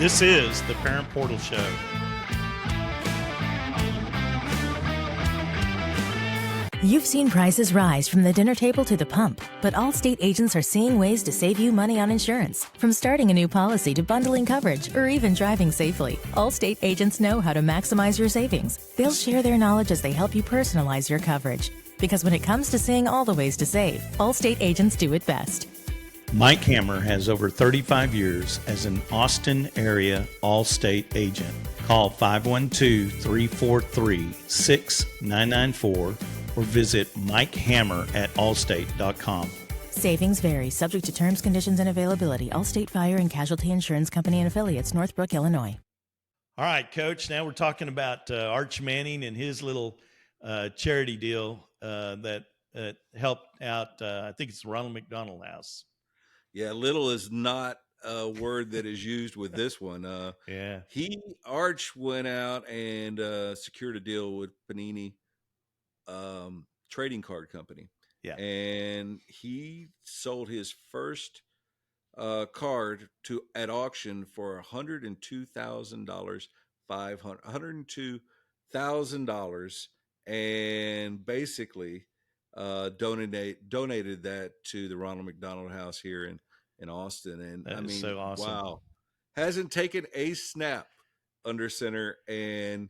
This is the Parent Portal Show. You've seen prices rise from the dinner table to the pump, but Allstate agents are seeing ways to save you money on insurance. From starting a new policy to bundling coverage or even driving safely, Allstate agents know how to maximize your savings. They'll share their knowledge as they help you personalize your coverage. Because when it comes to seeing all the ways to save, Allstate agents do it best. Mike Hammer has over 35 years as an Austin area Allstate agent. Call 512-343-6994 or visit MikeHammer@allstate.com. Savings vary, subject to terms, conditions, and availability. Allstate Fire and Casualty Insurance Company and Affiliates, Northbrook, Illinois. All right, Coach, now we're talking about Arch Manning and his little charity deal that helped out, I think it's the Ronald McDonald House. Yeah, little is not a word that is used with this one. Arch went out and secured a deal with Panini trading card company. Yeah. And he sold his first card at auction for $102,000, $102,000, and basically donated that to the Ronald McDonald House here in Austin. And that is so awesome. Wow, hasn't taken a snap under center, and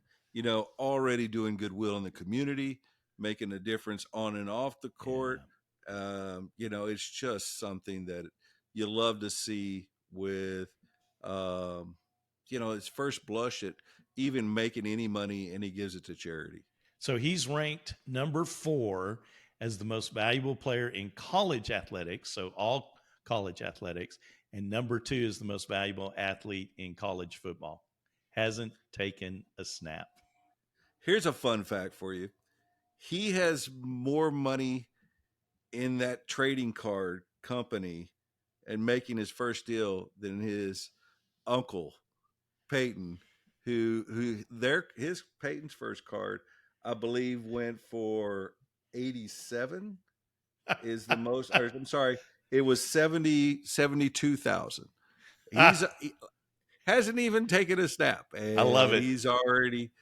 already doing goodwill in the community, making a difference on and off the court. Yeah. It's just something that you love to see with his first blush at even making any money, and he gives it to charity. So he's ranked number 4 as the most valuable player in college athletics, so all college athletics, and number 2 is the most valuable athlete in college football. Hasn't taken a snap. Here's a fun fact for you. He has more money in that trading card company and making his first deal than his uncle, Peyton, his Peyton's first card, I believe, went for 87 is the most, or I'm sorry, it was 72,000. He hasn't even taken a snap. And I love it. He's already,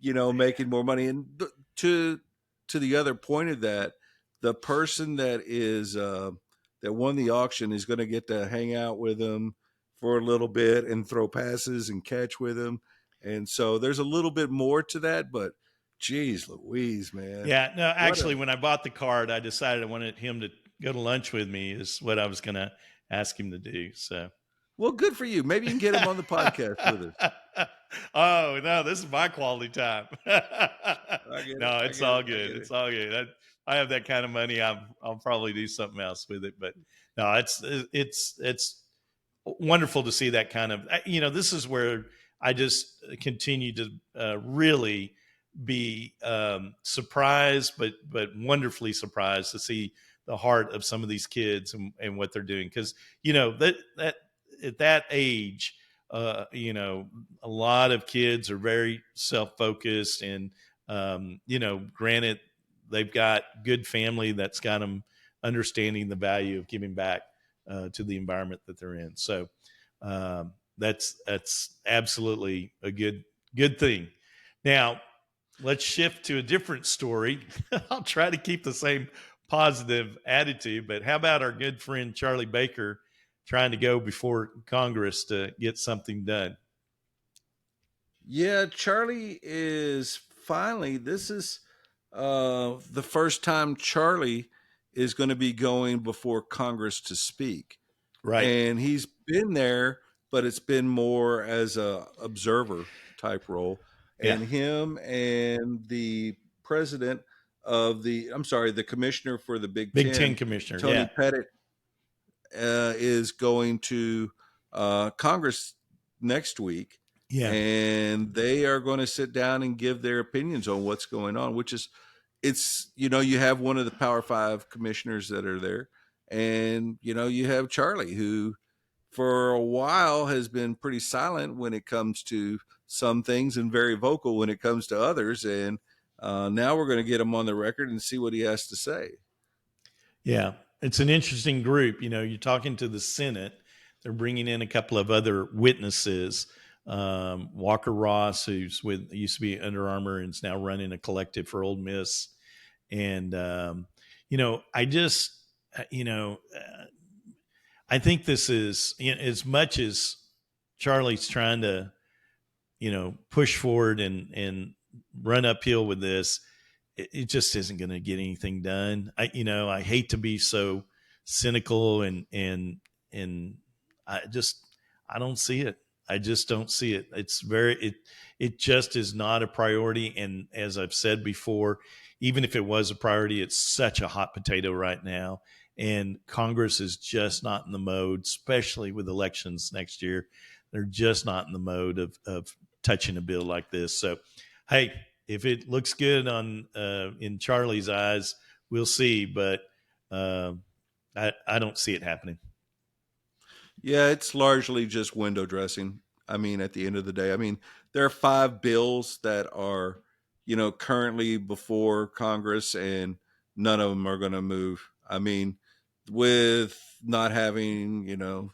making more money. And to the other point of that, the person that is that won the auction is going to get to hang out with him for a little bit and throw passes and catch with him. And so there's a little bit more to that, but geez Louise, man. Yeah, no, actually, when I bought the card, I decided I wanted him to go to lunch with me is what I was going to ask him to do. So, well, good for you. Maybe you can get him on the podcast with us. Oh, no, this is my quality time. It's all good. It's all good. I have that kind of money. I'll probably do something else with it, but no, it's wonderful to see that kind of, this is where I just continue to really be surprised, but wonderfully surprised to see the heart of some of these kids and what they're doing. Because that at that age, a lot of kids are very self-focused, and granted, they've got good family that's got them understanding the value of giving back to the environment that they're in. So that's absolutely a good thing. Now, let's shift to a different story. I'll try to keep the same positive attitude, but how about our good friend Charlie Baker trying to go before Congress to get something done? Yeah, Charlie is finally, this is the first time Charlie is going to be going before Congress to speak. Right. And he's been there, but it's been more as a observer type role. And him and the president of the commissioner for the Big Ten commissioner, Tony Pettit, is going to Congress next week. Yeah. And they are going to sit down and give their opinions on what's going on, you have one of the Power 5 commissioners that are there. And, you have Charlie, who for a while has been pretty silent when it comes to some things and very vocal when it comes to others. And now we're going to get him on the record and see what he has to say. Yeah, it's an interesting group. You're talking to the Senate. they're bringing in a couple of other witnesses. Walker Ross, who's used to be Under Armour and is now running a collective for Ole Miss. And, I just, I think this is, as much as Charlie's trying to, push forward and run uphill with this, it just isn't going to get anything done. I hate to be so cynical and I don't see it. I just don't see it. It just is not a priority. And as I've said before, even if it was a priority, it's such a hot potato right now. And Congress is just not in the mode, especially with elections next year. They're just not in the mode of touching a bill like this. So, hey, if it looks good in Charlie's eyes, we'll see. But I don't see it happening. Yeah, it's largely just window dressing. I mean, at the end of the day, there are 5 bills that are, currently before Congress, and none of them are going to move. With not having,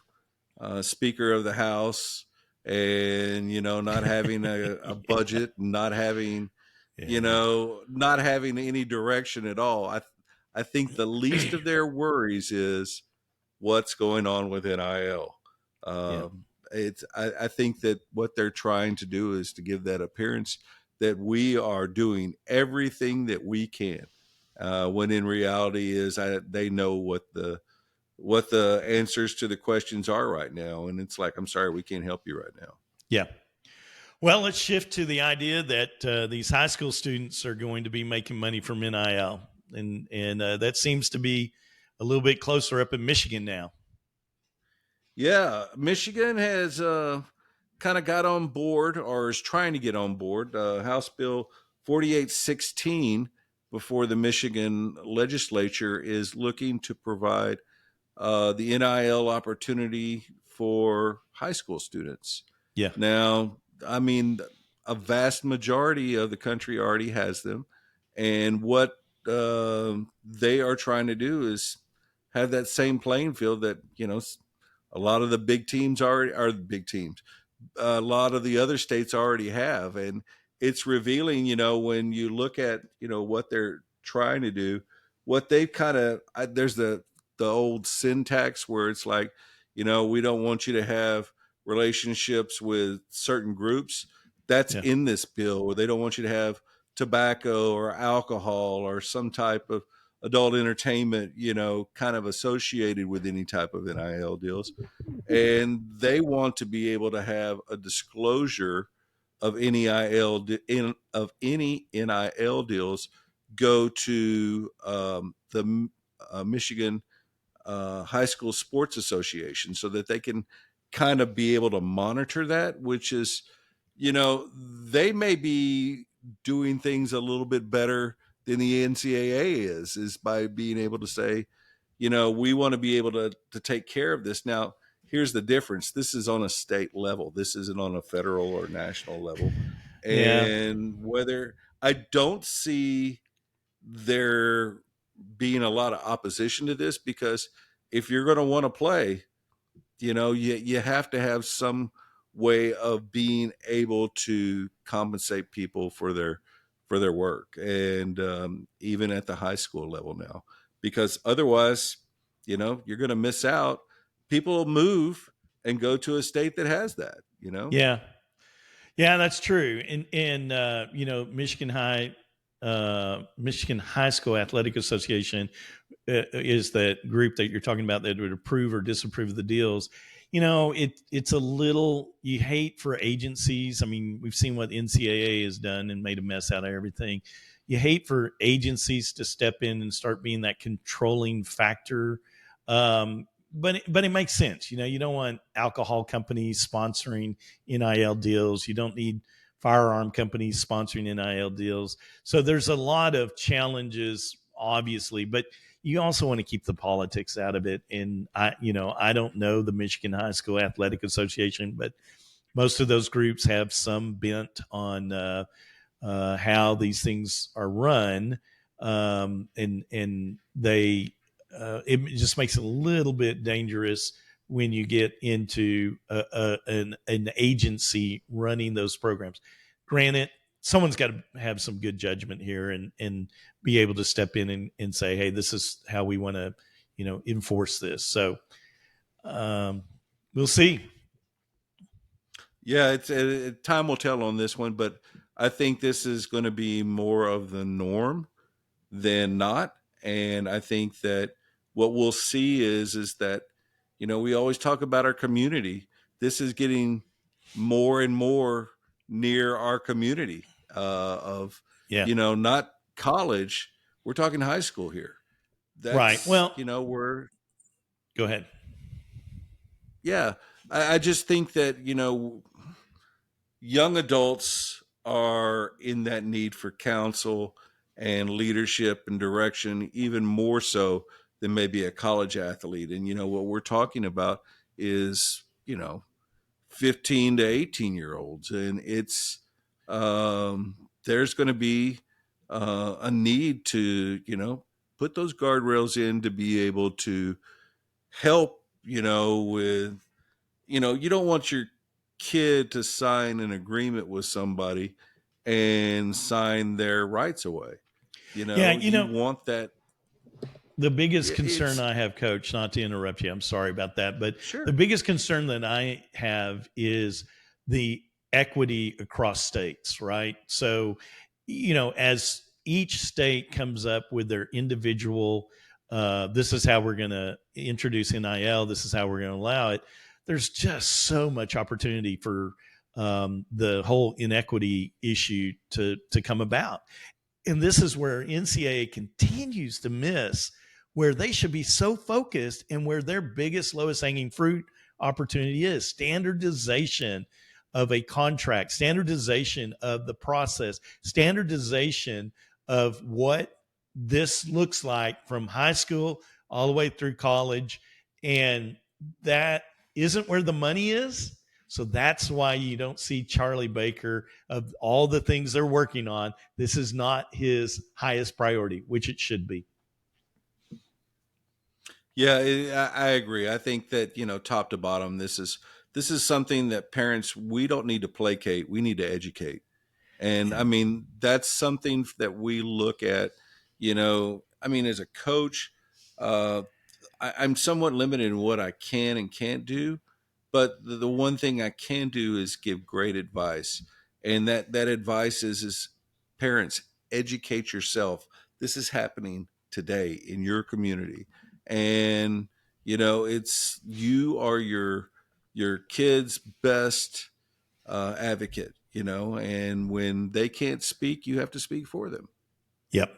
Speaker of the House, and not having a budget, not having, not having any direction at all. I think the least of their worries is what's going on with NIL. I think that what they're trying to do is to give that appearance that we are doing everything that we can, when in reality is they know what the answers to the questions are right now, and it's like, I'm sorry, we can't help you right now. Yeah. Well, let's shift to the idea that these high school students are going to be making money from NIL, and that seems to be a little bit closer up in Michigan now. Yeah, Michigan has kind of got on board, or is trying to get on board. House Bill 4816 before the Michigan legislature is looking to provide the NIL opportunity for high school students. Yeah. Now, a vast majority of the country already has them. And what they are trying to do is have that same playing field that, a lot of the big teams already are the big teams. A lot of the other states already have. And it's revealing, when you look at, what they're trying to do, what they've there's the old syntax where it's like, we don't want you to have relationships with certain groups. That's in this bill, where they don't want you to have tobacco or alcohol or some type of adult entertainment, kind of associated with any type of NIL deals. And they want to be able to have a disclosure of any NIL deals go to the Michigan High School Sports Association, so that they can kind of be able to monitor that, which is, they may be doing things a little bit better than the NCAA is by being able to say, we want to be able to take care of this. Now, here's the difference. This is on a state level. This isn't on a federal or national level. And whether I don't see there being a lot of opposition to this, because if you're going to want to play, you have to have some way of being able to compensate people for their work, and even at the high school level now, because otherwise, you're going to miss out. People move and go to a state that has that. Yeah, that's true. And Michigan High School Athletic Association is that group that you're talking about that would approve or disapprove of the deals. It's a little, you hate for agencies. We've seen what the NCAA has done and made a mess out of everything. You hate for agencies to step in and start being that controlling factor. But it makes sense. You don't want alcohol companies sponsoring NIL deals. You don't need firearm companies sponsoring NIL deals. So there's a lot of challenges, obviously, but you also want to keep the politics out of it. And I don't know the Michigan High School Athletic Association, but most of those groups have some bent on how these things are run, and they it just makes it a little bit dangerous when you get into an agency running those programs. Granted, someone's got to have some good judgment here and be able to step in and say, hey, this is how we want to, enforce this. So we'll see. Yeah, time will tell on this one, but I think this is going to be more of the norm than not. And I think that what we'll see is that, we always talk about our community. This is getting more and more near our community not college. We're talking high school here. That's, right. Well, we're. Go ahead. Yeah. I just think that, young adults are in that need for counsel and leadership and direction, even more so than maybe a college athlete. And, what we're talking about is, 15 to 18-year-olds. And it's, there's going to be a need to, put those guardrails in to be able to help, with, you don't want your kid to sign an agreement with somebody and sign their rights away. You want that. The biggest concern I have, Coach, not to interrupt you, I'm sorry about that, but sure. The biggest concern that I have is the equity across states, right? So, as each state comes up with their individual, this is how we're going to introduce NIL, this is how we're going to allow it, there's just so much opportunity for the whole inequity issue to come about. And this is where NCAA continues to miss, where they should be so focused and where their biggest, lowest hanging fruit opportunity is standardization of a contract, standardization of the process, standardization of what this looks like from high school all the way through college. And that isn't where the money is. So that's why you don't see Charlie Baker, of all the things they're working on, this is not his highest priority, which it should be. Yeah, I agree. I think that, top to bottom, this is something that parents, we don't need to placate. We need to educate. And I mean, that's something that we look at, as a coach, I'm somewhat limited in what I can and can't do. But the one thing I can do is give great advice. And that advice is parents, educate yourself. This is happening today in your community. And, it's, you are your kid's best advocate, and when they can't speak, you have to speak for them. Yep.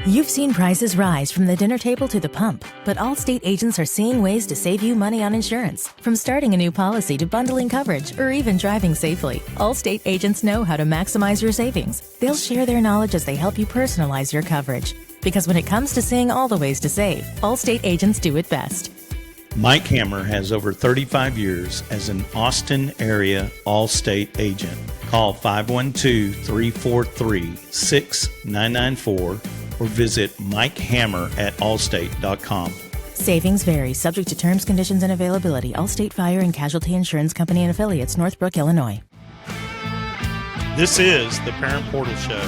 You've seen prices rise from the dinner table to the pump, but Allstate agents are seeing ways to save you money on insurance. From starting a new policy to bundling coverage or even driving safely, Allstate agents know how to maximize your savings. They'll share their knowledge as they help you personalize your coverage. Because when it comes to seeing all the ways to save, Allstate agents do it best. Mike Hammer has over 35 years as an Austin area Allstate agent. Call 512-343-6994 or visit MikeHammer@allstate.com. Savings vary, subject to terms, conditions, and availability. Allstate Fire and Casualty Insurance Company and affiliates, Northbrook, Illinois. This is the Parent Portal Show.